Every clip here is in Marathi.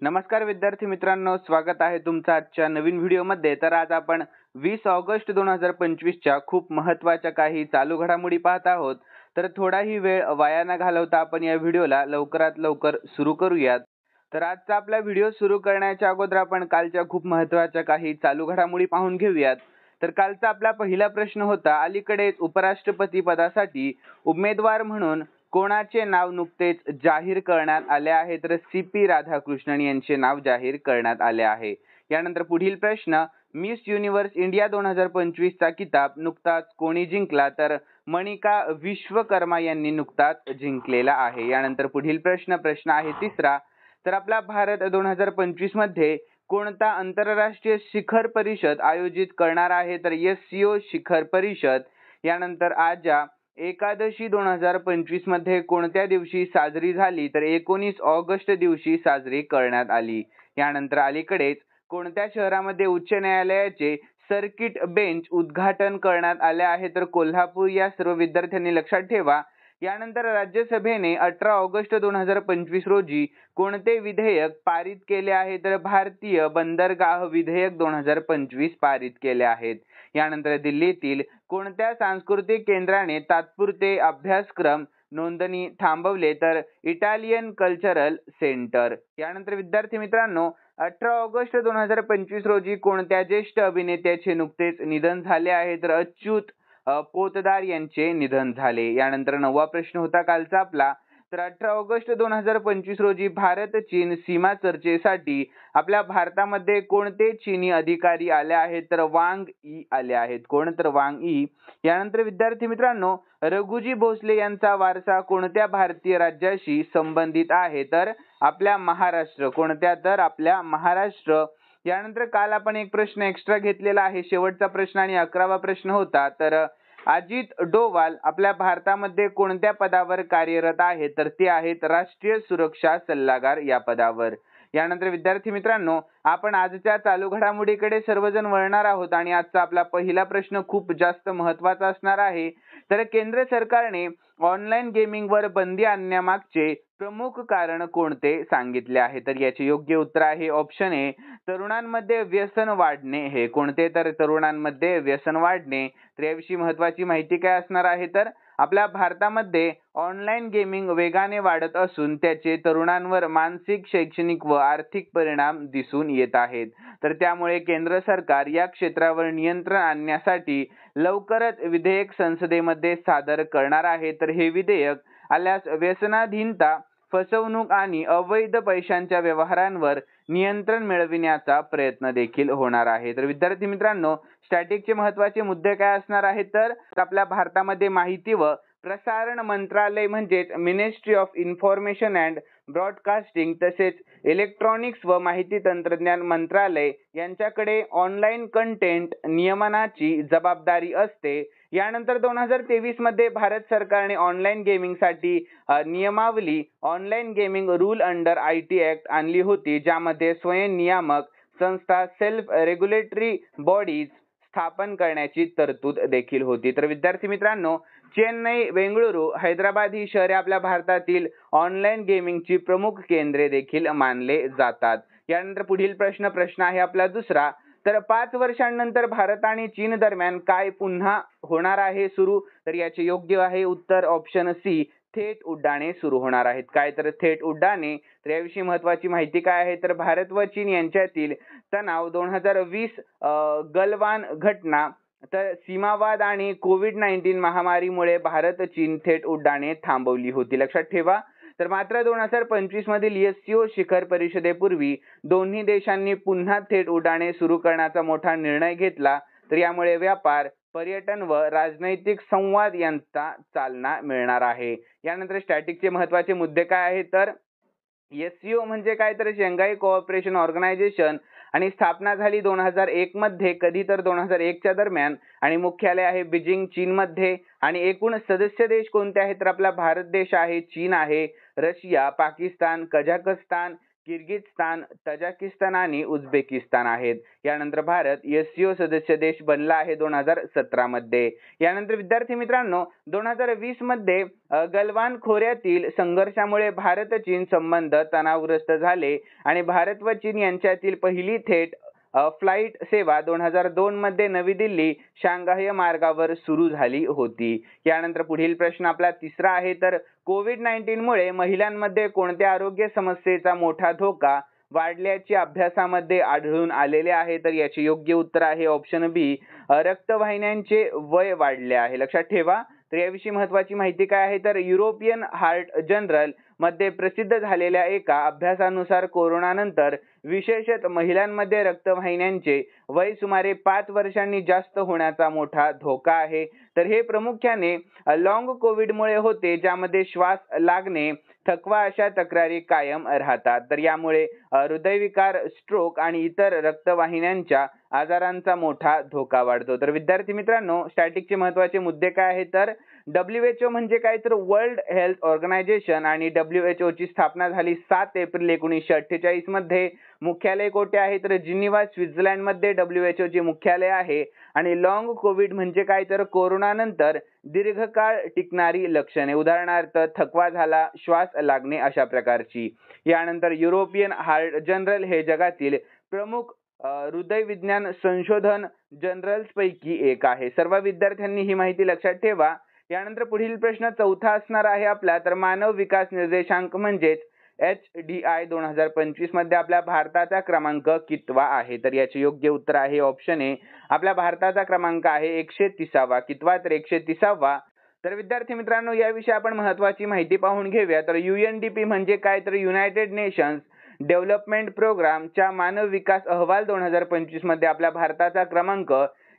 नमस्कार विद्यार्थी मित्रांनो, स्वागत आहे तुमचं आजच्या नवीन व्हिडिओमध्ये। तर आज आपण 20 ऑगस्ट 2025 च्या खूप महत्त्वाच्या काही चालू घडामोडी पाहत आहोत। तर थोडाही वेळ वाया न घालवता आपण या व्हिडिओला लवकरात लवकर सुरू करूयात। तर आजचा आपला व्हिडिओ सुरू करण्याच्या अगोदर आपण कालच्या खूप महत्त्वाच्या काही चालू घडामोडी पाहून घेऊयात। तर कालचा आपला पहिला प्रश्न होता, अलीकडेच उपराष्ट्रपती पदासाठी उमेदवार म्हणून कोणाचे नाव नुकतेच जाहीर करण्यात आले आहे? तर CP राधाकृष्णन यांचे नाव जाहीर करण्यात आले आहे। यानंतर पुढील प्रश्न, मिस युनिव्हर्स इंडिया 2025 चा किताब नुकताच कोणी जिंकला? तर मणिका विश्वकर्मा यांनी नुकताच जिंकलेला आहे। यानंतर पुढील प्रश्न आहे तिसरा, तर आपला भारत 2025 मध्ये कोणता आंतरराष्ट्रीय शिखर परिषद आयोजित करणार आहे? तर SCO शिखर परिषद। यानंतर आजा एकादशी 2025 मध्ये कोणत्या दिवशी साजरी झाली? तर 19 ऑगस्ट दिवशी साजरी करण्यात आली। यानंतर अलीकडेच कोणत्या शहरामध्ये उच्च न्यायालयाचे सर्किट बेंच उद्घाटन करण्यात आले आहे? तर कोल्हापूर। या सर्व विद्यार्थ्यांनी लक्षात ठेवा। यानंतर राज्यसभेने 18 ऑगस्ट 2025 रोजी कोणते विधेयक पारित केले आहे? तर भारतीय बंदरगाह विधेयक 2025 पारित केले आहेत। यानंतर दिल्लीतील कोणत्या सांस्कृतिक केंद्राने तात्पुरते अभ्यासक्रम नोंदणी थांबवले? तर इटालियन कल्चरल सेंटर। यानंतर विद्यार्थी मित्रांनो, 18 ऑगस्ट 2025 रोजी कोणत्या ज्येष्ठ अभिनेत्याचे नुकतेच निधन झाले आहे? तर अच्युत पोतदार यांचे निधन झाले। यानंतर 9वा प्रश्न होता कालचा आपला, तर 18 ऑगस्ट 2025 रोजी भारत चीन सीमा चर्चेसाठी आपल्या भारतामध्ये कोणते चीनी अधिकारी आले आहेत? तर वांग ई आले आहेत। कोण? तर वांग ई। यानंतर विद्यार्थी मित्रांनो, रघुजी भोसले यांचा वारसा कोणत्या भारतीय राज्याशी संबंधित आहे? तर आपल्या महाराष्ट्र। कोणत्या? तर आपल्या महाराष्ट्र। यानंतर काल आपण एक प्रश्न एक्स्ट्रा घेतलेला आहे, शेवटचा प्रश्न आणि 11वा प्रश्न होता। तर अजित डोवाल आपल्या भारतामध्ये कोणत्या पदावर कार्यरत आहे? तर ते आहेत राष्ट्रीय सुरक्षा सल्लागार या पदावर। यानंतर विद्यार्थी मित्रांनो, आपण आजच्या चालू घडामोडीकडे सर्वजण वळणार आहोत आणि आजचा आपला पहिला प्रश्न खूप जास्त महत्त्वाचा असणार आहे। तर केंद्र सरकारने ऑनलाईन गेमिंगवर बंदी आणण्यामागचे प्रमुख कारण कोणते सांगितले आहे? तर याचे योग्य उत्तर आहे ऑप्शन ए, तरुणांमध्ये व्यसन वाढणे। हे कोणते? तर तरुणांमध्ये व्यसन वाढणे। तर याविषयी महत्त्वाची माहिती काय असणार आहे? तर आपल्या भारतामध्ये ऑनलाईन गेमिंग वेगाने वाढत असून त्याचे तरुणांवर मानसिक, शैक्षणिक व आर्थिक परिणाम दिसून येत आहेत। तर त्यामुळे केंद्र सरकार या क्षेत्रावर नियंत्रण आणण्यासाठी लवकरच विधेयक संसदेमध्ये सादर करणार आहे। तर हे विधेयक आल्यास व्यसनाधीनता, फसवणूक आणि अवैध पैशांच्या व्यवहारांवर नियंत्रण मिळविण्याचा प्रयत्न देखील होणार आहे। तर विद्यार्थी मित्रांनो, स्टॅटिकचे महत्त्वाचे मुद्दे काय असणार आहेत? तर आपल्या भारतामध्ये माहिती व प्रसारण मंत्रालय म्हणजेच ministry of information and broadcasting तसेच इलेक्ट्रॉनिक्स व माहिती तंत्रज्ञान मंत्रालय यांच्याकडे ऑनलाईन कंटेंट नियमनाची जबाबदारी असते। यानंतर 2023 मध्ये भारत सरकारने ऑनलाईन गेमिंगसाठी नियमावली online gaming rule under IT act आणली होती, ज्यामध्ये स्वयं नियामक संस्था सेल्फ रेग्युलेटरी बॉडीज स्थापन करण्याची तरतूद देखील होती। तर विद्यार्थी मित्रांनो, चेन्नई, बेंगळुरू, हैदराबाद ही शहरे आपल्या भारतातील ऑनलाईन गेमिंगची प्रमुख केंद्रे देखील मानले जातात। यानंतर पुढील प्रश्न आहे आपला दुसरा, तर 5 वर्षांनंतर भारत आणि चीन दरम्यान काय पुन्हा होणार आहे सुरू? तर याचे योग्य आहे उत्तर ऑप्शन सी, थेट उड्डाणे सुरू होणार आहेत। काय? तर थेट उड्डाणे। तर याविषयी महत्त्वाची माहिती काय आहे? तर भारत व चीन यांच्यातील तणाव 2020 गलवान घटना, तर सीमावाद आणि कोविड-19 महामारीमुळे भारत चीन थेट उड्डाणे थांबवली होती, लक्षात ठेवा। तर मात्र 2025 मधील SCO शिखर परिषदेपूर्वी दोन्ही देशांनी पुन्हा थेट उड्डाणे सुरू करण्याचा मोठा निर्णय घेतला। तर यामुळे व्यापार, पर्यटन व राजनैतिक संवाद यांचा चालना मिळणार आहे। यानंतर स्टॅटिकचे महत्त्वाचे मुद्दे काय आहेत? तर SCO म्हणजे काय? तर शंघाई कोऑपरेशन ऑर्गनायझेशन आणि स्थापना झाली 2001 मध्ये, कधी? तर 2001 च्या दरम्यान, आणि मुख्यालय आहे बीजिंग चीनमध्ये। आणि एकूण सदस्य देश कोणते आहेत? तर आपला भारत देश आहे, चीन आहे, Russia, Pakistan, Kazakhstan, Kyrgyzstan, Tajikistan आणि उझबेकिस्तान आहेत. यानंतर भारत SCO सदस्य देश बनला आहे 2017 मध्ये. यानंतर विद्यार्थी मित्रांनो 2020 मध्ये गलवान खोऱ्यातील संघर्षामुळे भारत चीन संबंध तणावग्रस्त झाले आणि भारत व चीन यांच्यातील पहिली थेट फ्लाईट सेवा 2002 मध्ये नवी दिल्ली शांघाय मार्गावर सुरू झाली होती. यानंतर पुढील प्रश्न आपला तिसरा आहे तर कोविड-19 मुळे महिलांमध्ये कोणत्या आरोग्य समस्येचा मोठा धोका वाढल्याचे अभ्यासामध्ये आढळून आलेले आहे. तर याचे योग्य उत्तर आहे ऑप्शन बी, रक्तवाहिन्यांचे वय वाढले आहे. लक्षात ठेवा. तर याविषयी महत्त्वाची माहिती काय आहे तर युरोपियन हार्ट जर्नल मध्ये प्रसिद्ध झालेल्या एका अभ्यासानुसार कोरोनानंतर विशेषतः महिलांमध्ये रक्तवाहिन्यांचे वय सुमारे 5 वर्षांनी जास्त होण्याचा मोठा धोका आहे. तर हे प्रामुख्याने लॉंग कोविडमुळे होते, ज्यामध्ये श्वास लागणे, थकवा अशा तक्रारी कायम राहतात. तर यामुळे हृदयविकार, स्ट्रोक आणि इतर रक्तवाहिन्यांच्या आजारांचा मोठा धोका वाढतो. तर विद्यार्थी मित्रांनो स्टॅटिकचे महत्त्वाचे मुद्दे काय आहेत तर WHO म्हणजे काय तर वर्ल्ड हेल्थ ऑर्गनायझेशन आणि WHO ची स्थापना झाली 7 एप्रिल 1948 मध्ये. मुख्यालय कोठे आहे तर जिनिव्हा स्वित्झर्लंड मध्ये WHO चे मुख्यालय आहे. आणि लॉंग कोविड म्हणजे काय तर कोरोनानंतर दीर्घकाळ टिकणारी लक्षणे, उदाहरणार्थ थकवा झाला, श्वास लागणे अशा प्रकारची. यानंतर युरोपियन हार्ट जर्नल हे जगातील प्रमुख हृदयविज्ञान संशोधन जर्नल्स पैकी एक आहे. सर्व विद्यार्थ्यांनी ही माहिती लक्षात ठेवा. यानंतर पुढील प्रश्न चौथा असणार आहे आपला तर मानव विकास निर्देशांक म्हणजेच HDI 2025 मध्ये आपल्या भारताचा क्रमांक कितवा आहे. तर याचे योग्य उत्तर आहे ऑप्शन ए, आपल्या भारताचा क्रमांक आहे 130वा. कितवा तर 130वा. तर विद्यार्थी मित्रांनो याविषयी आपण महत्त्वाची माहिती पाहून घेऊया. तर UNDP म्हणजे काय तर युनायटेड नेशन्स डेव्हलपमेंट प्रोग्राम च्या मानव विकास अहवाल 2025 मध्ये आपल्या भारताचा क्रमांक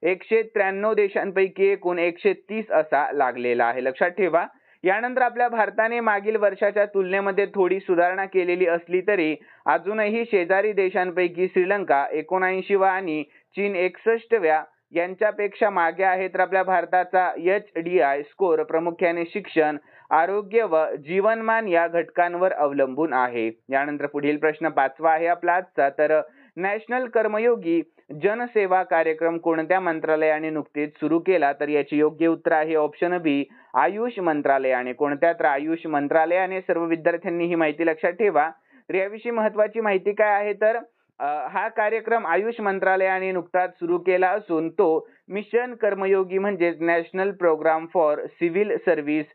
193 देशांपैकी एकूण 130 असा लागलेला आहे. लक्षात ठेवा. यानंतर आपल्या भारताने मागील वर्षाच्या तुलनेमध्ये थोडी सुधारणा केलेली असली तरी अजूनही शेजारी देशांपैकी श्रीलंका 79व्या आणि चीन 61व्या यांच्यापेक्षा मागे आहे. तर आपल्या भारताचा HDI स्कोर प्रामुख्याने शिक्षण, आरोग्य व जीवनमान या घटकांवर अवलंबून आहे. यानंतर पुढील प्रश्न पाचवा आहे आपला आजचा तर नॅशनल कर्मयोगी जनसेवा कार्यक्रम कोणत्या मंत्रालयाने नुकतेच सुरू केला. तर याचे योग्य उत्तर आहे ऑप्शन बी, आयुष मंत्रालयाने. कोणत्या तर आयुष मंत्रालयाने. सर्व विद्यार्थ्यांनी ही माहिती लक्षात ठेवा. तर याविषयी महत्त्वाची माहिती काय आहे तर हा कार्यक्रम आयुष मंत्रालयाने नुकताच सुरू केला असून तो मिशन कर्मयोगी म्हणजेच national program for civil service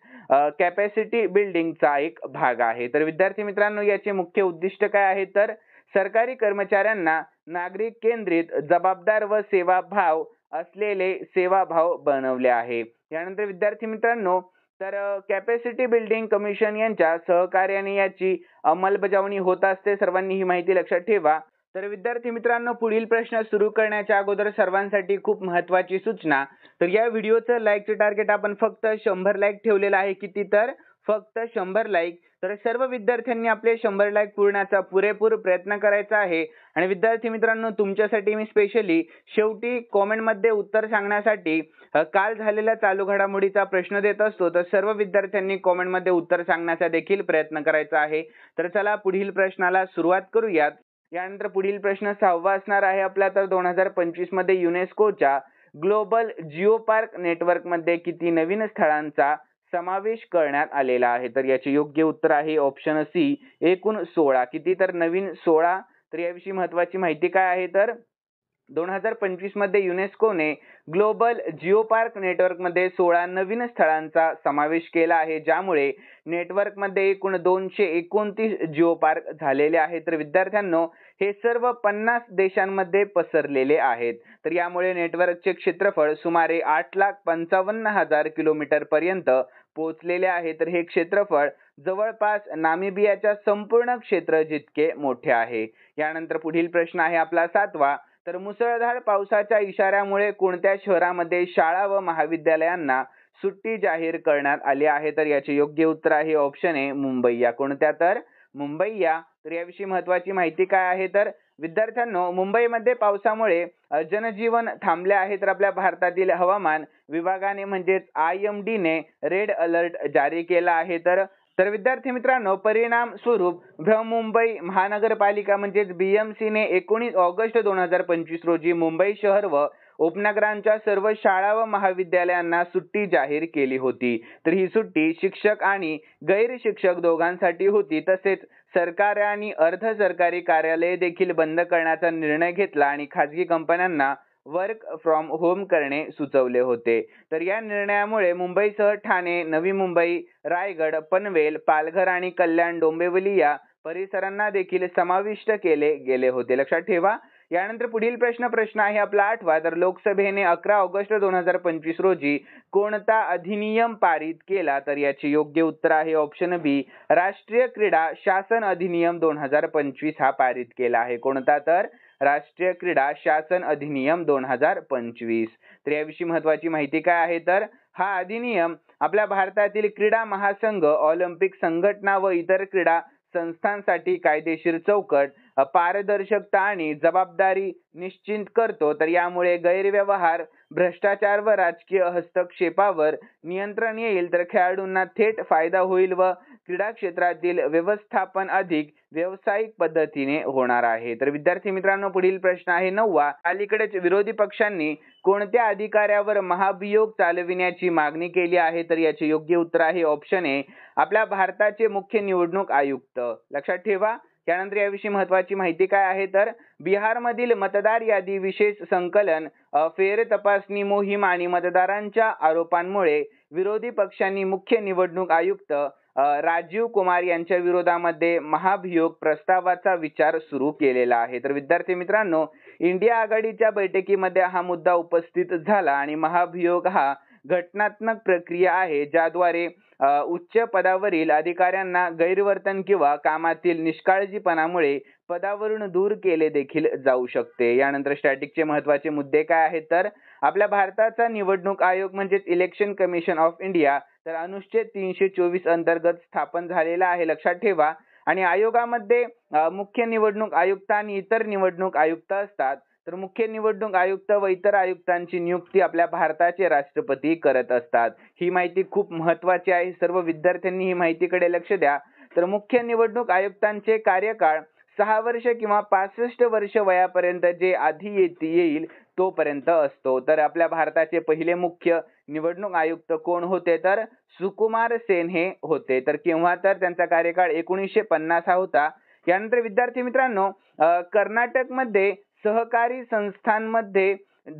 capacity बिल्डिंगचा एक भाग आहे. तर विद्यार्थी मित्रांनो याचे मुख्य उद्दिष्ट काय आहे तर सरकारी कर्मचाऱ्यांना नागरिक केंद्रित, जबाबदार व सेवाभाव असलेले सेवाभाव बनवले आहे. यानंतर विद्यार्थी मित्रांनो तर कॅपॅसिटी बिल्डिंग कमिशन यांच्या सहकार्याने याची अंमलबजावणी होत असते. सर्वांनी ही माहिती लक्षात ठेवा. तर विद्यार्थी मित्रांनो पुढील प्रश्न सुरू करण्याच्या अगोदर सर्वांसाठी खूप महत्त्वाची सूचना. तर या व्हिडिओचं लाईकचे टार्गेट आपण फक्त 100 लाईक ठेवलेलं आहे. किती तर फक्त 100 लाईक. तर सर्व विद्यार्थ्यांनी आपले 100 लाईक पूर्णाचा पुरेपूर प्रयत्न करायचा आहे. आणि विद्यार्थी मित्रांनो तुमच्यासाठी मी स्पेशली शेवटी कॉमेंटमध्ये उत्तर सांगण्यासाठी काल झालेल्या चालू घडामोडीचा प्रश्न देत असतो. तर सर्व विद्यार्थ्यांनी कॉमेंटमध्ये उत्तर सांगण्याचा देखील प्रयत्न करायचा आहे. तर चला पुढील प्रश्नाला सुरुवात करूयात. यानंतर पुढील प्रश्न 6वा असणार आहे आपला तर 2025 मध्ये युनेस्कोच्या ग्लोबल जिओ पार्क नेटवर्क मध्ये किती नवीन स्थळांचा समावेश करण्यात आलेला आहे. तर याचे योग्य उत्तर आहे ऑप्शन सी, एकूण 16. किती तर नवीन 16. तर याविषयी महत्त्वाची माहिती काय आहे तर 2025 मध्ये युनेस्कोने ग्लोबल जिओ पार्क नेटवर्क मध्ये 16 नवीन स्थळांचा समावेश केला आहे, ज्यामुळे नेटवर्क मध्ये एकूण 229 जिओ पार्क झालेले आहेत. तर विद्यार्थ्यांनो हे सर्व 50 देशांमध्ये पसरलेले आहेत. तर यामुळे नेटवर्कचे क्षेत्रफळ सुमारे 8,55,000 किलोमीटर पर्यंत पोहोचलेले आहे. तर हे क्षेत्रफळ जवळपास नामिबियाच्या संपूर्ण क्षेत्र जितके मोठे आहे. यानंतर पुढील प्रश्न आहे आपला 7वा. तर मुसळधार पावसाच्या इशाऱ्यामुळे कोणत्या शहरामध्ये शाळा व महाविद्यालयांना सुट्टी जाहीर करण्यात आली आहे. तर याचे योग्य उत्तर आहे ऑप्शन ए, मुंबई. या कोणत्या तर मुंबई या. तर याविषयी महत्त्वाची माहिती काय आहे तर विद्यार्थ्यांनो मुंबईमध्ये पावसामुळे जनजीवन थांबले आहे. तर आपल्या भारतातील हवामान विभागाने म्हणजेच IMD ने रेड अलर्ट जारी केला आहे. तर तर विद्यार्थी मित्रांनो, परिणाम स्वरूप बृहन्मुंबई महानगरपालिका म्हणजेच BMCने 19 ऑगस्ट 2025 रोजी मुंबई शहर व उपनगरांच्या सर्व शाळा व महाविद्यालयांना सुट्टी जाहीर केली होती। तर ही सुट्टी शिक्षक आणि गैर शिक्षक दोघांसाठी होती। तसेच सरकारी आणि अर्ध सरकारी कार्यालये देखील बंद करण्याचा निर्णय घेतला आणि खाजगी कंपन्यांना वर्क फ्रॉम होम करणे सुचवले होते। तर या निर्णयामुळे मुंबईसह ठाणे, नवी मुंबई, रायगड, पनवेल, पालघर आणि कल्याण डोंबिवली या परिसरांना देखील समाविष्ट केले गेले होते। लक्षात ठेवा। यानंतर पुढील प्रश्न आहे आपला 8वा। तर लोकसभेने 11 ऑगस्ट 2025 रोजी कोणता अधिनियम पारित केला? तर याचे योग्य उत्तर आहे ऑप्शन बी, राष्ट्रीय क्रीडा शासन अधिनियम 2025 हा पारित केला आहे। कोणता? तर राष्ट्रीय क्रीडा शासन अधिनियम 2025। तर याविषयी महत्त्वाची माहिती काय आहे? तर हा अधिनियम आपल्या भारतातील क्रीडा महासंघ, ऑलिम्पिक संघटना व इतर क्रीडा संस्थांसाठी कायदेशीर चौकट, पारदर्शकता आणि जबाबदारी निश्चित करतो। तर यामुळे गैरव्यवहार, भ्रष्टाचार व राजकीय हस्तक्षेपावर नियंत्रण येईल। तर खेळाडूंना थेट फायदा होईल व क्रीडा क्षेत्रातील व्यवस्थापन अधिक व्यावसायिक पद्धतीने होणार आहे। तर विद्यार्थी मित्रांनो, पुढील प्रश्न आहे 9वा। अलीकडेच विरोधी पक्षांनी कोणत्या अधिकाऱ्यावर महाभियोग चालविण्याची मागणी केली आहे? तर याचे योग्य उत्तर आहे ऑप्शन ए, आपल्या भारताचे मुख्य निवडणूक आयुक्त। लक्षात ठेवा। त्यानंतर याविषयी महत्त्वाची माहिती काय आहे? तर बिहारमधील मतदार यादी विशेष संकलन, फेर तपासणी मोहीम आणि मतदारांच्या आरोपांमुळे विरोधी पक्षांनी मुख्य निवडणूक आयुक्त राजीव कुमार यांच्या विरोधामध्ये महाभियोग प्रस्तावाचा विचार सुरू केलेला आहे। तर विद्यार्थी मित्रांनो, इंडिया आघाडीच्या बैठकीमध्ये हा मुद्दा उपस्थित झाला आणि महाभियोग हा घटनात्मक प्रक्रिया आहे ज्याद्वारे उच्च पदावरील अधिकाऱ्यांना गैरवर्तन किंवा कामातील निष्काळजीपणामुळे पदावरून दूर केले देखील जाऊ शकते। यानंतर स्टॅटिकचे महत्त्वाचे मुद्दे काय आहेत? तर आपल्या भारताचा निवडणूक आयोग म्हणजेच इलेक्शन कमिशन ऑफ इंडिया तर अनुच्छेद 324 अंतर्गत स्थापन झालेला आहे। लक्षात ठेवा। आणि आयोगामध्ये मुख्य निवडणूक आयुक्त आणि इतर निवडणूक आयुक्त असतात। तर मुख्य निवडणूक आयुक्त व इतर आयुक्तांची नियुक्ती आपल्या भारताचे राष्ट्रपती करत असतात। ही माहिती खूप महत्त्वाची आहे। सर्व विद्यार्थ्यांनी ही माहितीकडे लक्ष द्या। तर मुख्य निवडणूक आयुक्तांचे कार्यकाळ 6 वर्ष किंवा 65 वर्ष वयापर्यंत जे आधी येईल तोपर्यंत असतो। तर आपल्या भारताचे पहिले मुख्य निवडणूक आयुक्त कोण होते? तर सुकुमार सेन हे होते। तर केव्हा? तर त्यांचा कार्यकाळ 1950 हा होता। यानंतर विद्यार्थी मित्रांनो, कर्नाटकमध्ये सहकारी संस्थांमध्ये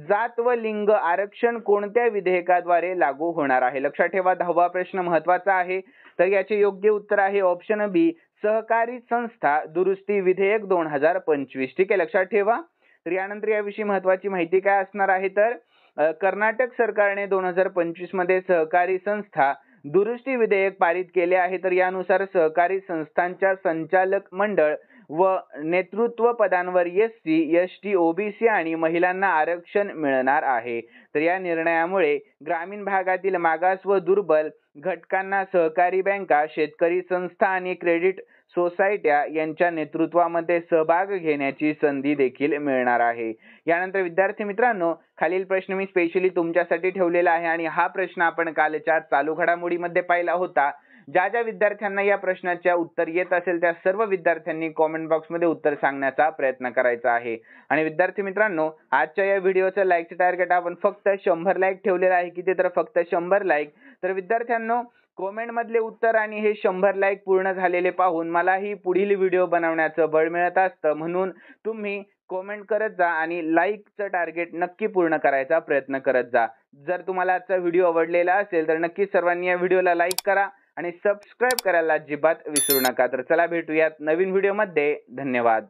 जात व लिंग आरक्षण कोणत्या विधेयकाद्वारे लागू होणार आहे? लक्षात ठेवा। 10वा प्रश्न महत्त्वाचा आहे। तर याचे योग्य उत्तर आहे ऑप्शन बी, सहकारी संस्था दुरुस्ती विधेयक 2025। ठीक आहे, लक्षात ठेवा। तर यानंतर याविषयी महत्त्वाची माहिती काय असणार आहे? तर कर्नाटक सरकारने 2025 मध्ये सहकारी संस्था दुरुस्ती विधेयक पारित केले आहे। तर यानुसार सहकारी संस्थांच्या संचालक मंडळ व नेतृत्व पदांवर SC, ST, OBC आणि महिलांना आरक्षण मिळणार आहे। तर या निर्णयामुळे ग्रामीण भागातील मागास व दुर्बल घटकांना सहकारी बँका, शेतकरी संस्था आणि क्रेडिट सोसायट्या यांच्या नेतृत्वामध्ये सहभाग घेण्याची संधी देखील मिळणार आहे। यानंतर विद्यार्थी मित्रांनो, खालील प्रश्न मी स्पेशली तुमच्यासाठी ठेवलेला आहे आणि हा प्रश्न आपण कालच्या चालू घडामोडीमध्ये पाहिला होता। ज्या विद्यार्थ्यांना या प्रश्नाचे उत्तर येत असेल त्या सर्व विद्यार्थ्यांनी कमेंट बॉक्समध्ये उत्तर सांगण्याचा प्रयत्न करायचा आहे। आणि विद्यार्थी मित्रांनो, आजच्या या व्हिडिओचं लाईकचे टार्गेट आपण फक्त 100 लाईक ठेवलेलं आहे। किती? तर फक्त 100 लाईक। तर विद्यार्थ्यांनो, कमेंट मधले उत्तर आणि हे 100 लाईक पूर्ण झालेले पाहून मलाही पुढील व्हिडिओ बनवण्याचं बळ मिळत असतं। म्हणून तुम्ही कमेंट करत जा आणि लाईकचं टार्गेट नक्की पूर्ण करायचा प्रयत्न करत जा। जर तुम्हाला आजचा व्हिडिओ आवडलेला असेल तर नक्की सर्वांनी या व्हिडिओला लाईक करा आणि सबस्क्राइब करायला अजिबात विसरू नका। तर चला भेटूयात नवीन व्हिडिओमध्ये। धन्यवाद।